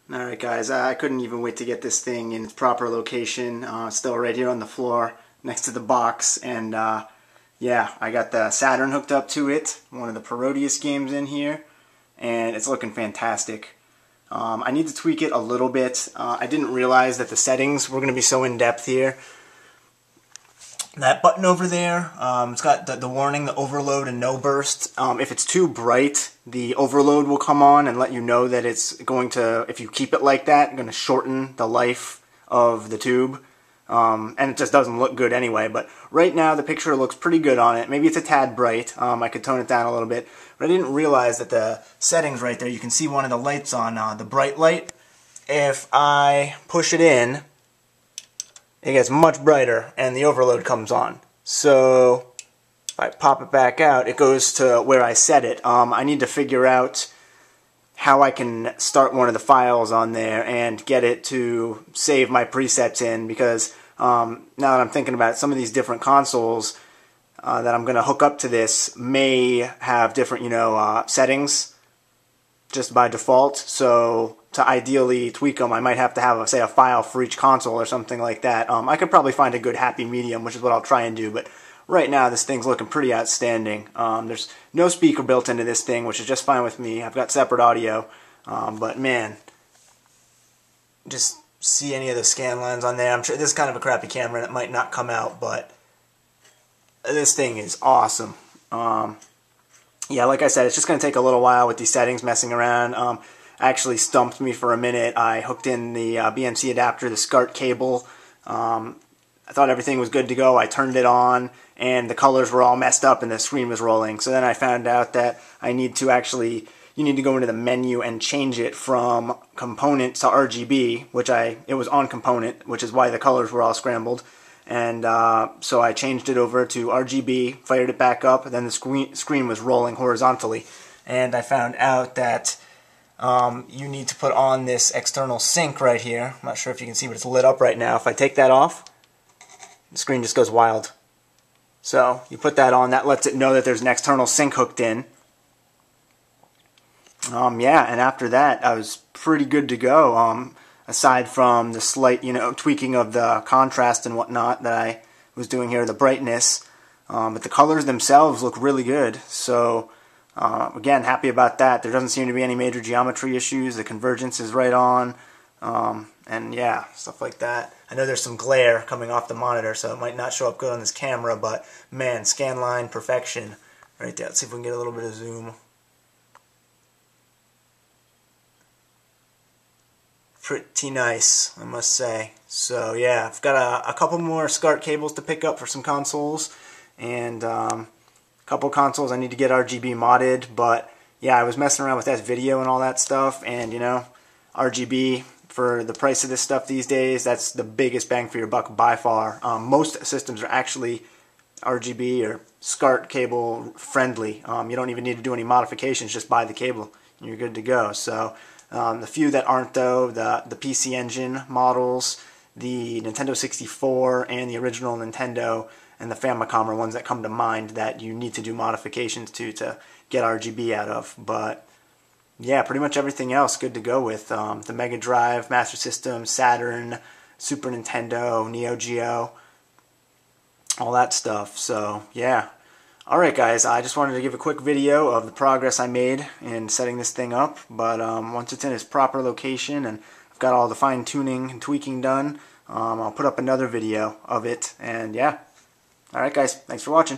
Alright guys, I couldn't even wait to get this thing in its proper location. Still right here on the floor next to the box, and yeah, I got the Saturn hooked up to it, one of the Parodius games in here, and it's looking fantastic. I need to tweak it a little bit. I didn't realize that the settings were going to be so in-depth here. That button over there, it's got the warning, the overload and no burst. If it's too bright, the overload will come on and let you know that it's going to, if you keep it like that, going to shorten the life of the tube. And it just doesn't look good anyway. But right now the picture looks pretty good on it. Maybe it's a tad bright. I could tone it down a little bit. But I didn't realize that the settings right there, you can see one of the lights on, the bright light. If I push it in, it gets much brighter and the overload comes on. So if I pop it back out, it goes to where I set it. I need to figure out how I can start one of the files on there and get it to save my presets in, because now that I'm thinking about it, some of these different consoles that I'm going to hook up to this may have different, settings just by default. So to ideally tweak them, I might have to have, say, a file for each console or something like that. I could probably find a good happy medium, which is what I'll try and do, but right now this thing's looking pretty outstanding. There's no speaker built into this thing, which is just fine with me. I've got separate audio, but man, just see any of the scan lines on there. I'm sure this is kind of a crappy camera and it might not come out, but this thing is awesome. Yeah, like I said, it's just going to take a little while with these settings messing around. Actually stumped me for a minute. I hooked in the BNC adapter, the SCART cable. I thought everything was good to go. I turned it on, and the colors were all messed up, and the screen was rolling. So then I found out that I need to actually, you need to go into the menu and change it from component to RGB, which it was on component, which is why the colors were all scrambled. And so I changed it over to RGB, fired it back up, and then the screen was rolling horizontally. And I found out that you need to put on this external sync right here. I'm not sure if you can see, but it's lit up right now. If I take that off, the screen just goes wild. So you put that on, that lets it know that there's an external sync hooked in. Yeah, and after that I was pretty good to go. Aside from the slight, tweaking of the contrast and whatnot that I was doing here, the brightness. But the colors themselves look really good. So, again, happy about that. There doesn't seem to be any major geometry issues. The convergence is right on. And yeah, stuff like that. I know there's some glare coming off the monitor, so it might not show up good on this camera, but man, scan line perfection right there. Let's see if we can get a little bit of zoom. Pretty nice, I must say. So yeah, I've got a couple more SCART cables to pick up for some consoles, and a couple consoles I need to get RGB modded. But yeah, I was messing around with S-Video and all that stuff, and RGB for the price of this stuff these days, that's the biggest bang for your buck by far. Most systems are actually RGB or SCART cable friendly. You don't even need to do any modifications, just buy the cable and you're good to go. So the few that aren't, though, the PC Engine models, the Nintendo 64, and the original Nintendo and the Famicom are ones that come to mind that you need to do modifications to get RGB out of. But yeah, pretty much everything else good to go with. The Mega Drive, Master System, Saturn, Super Nintendo, Neo Geo, all that stuff. So yeah. Alright guys, I just wanted to give a quick video of the progress I made in setting this thing up, but once it's in its proper location and I've got all the fine tuning and tweaking done, I'll put up another video of it, and yeah. Alright guys, thanks for watching.